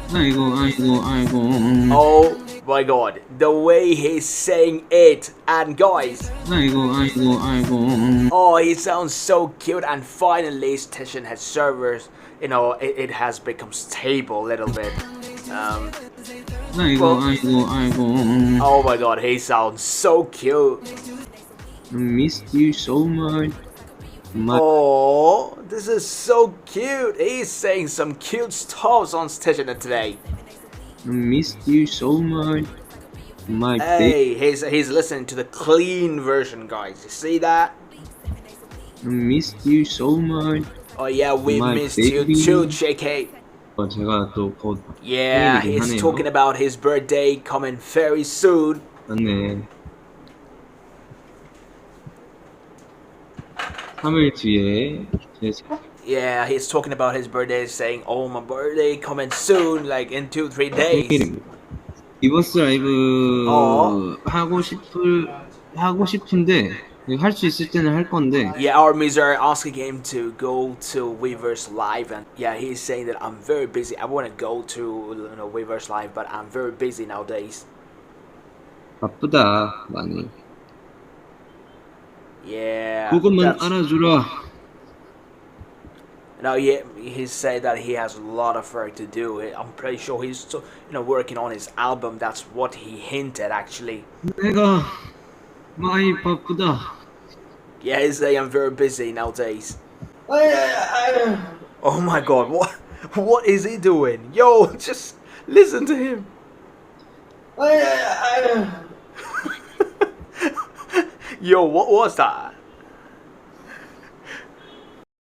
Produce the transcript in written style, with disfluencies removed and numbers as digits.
Oh my god, the way he's saying it, and guys, oh, he sounds so cute. And finally, Stationhead servers, you know, it has become stable a little bit. Oh my god, he sounds so cute. I missed you so much. Oh, this is so cute. He's saying some cute stuff on Stationhead today. I missed you so much. My Hey, he's listening to the clean version, guys. You see that? I missed you so much. Oh yeah, we My missed baby. you too, JK. 제가 또 곧 Yeah, 생일이긴 he's 하네요. talking about his birthday coming very soon. 맞네. 3일 뒤에 제 Yeah, he's talking about his birthday, saying, "Oh, my birthday coming soon, like in 2-3 days." 생일입니다. 리버스 라이브 하고 싶은데 할 수 있을 때는 할 건데. Yeah, our are asking him to go to Weverse Live, and yeah, he's saying that I'm very busy. I want to go to Weverse Live, but I'm very busy nowadays. 바쁘다 많이. Yeah. 그것만 알아주라. No, yeah, he said that he has a lot of work to do. I'm pretty sure he's working on his album. That's what he hinted actually. 내가 많이 바쁘다. Yeah, he's saying I'm very busy nowadays. Oh my god, what is he doing? Yo, just listen to him. Yo, what was that?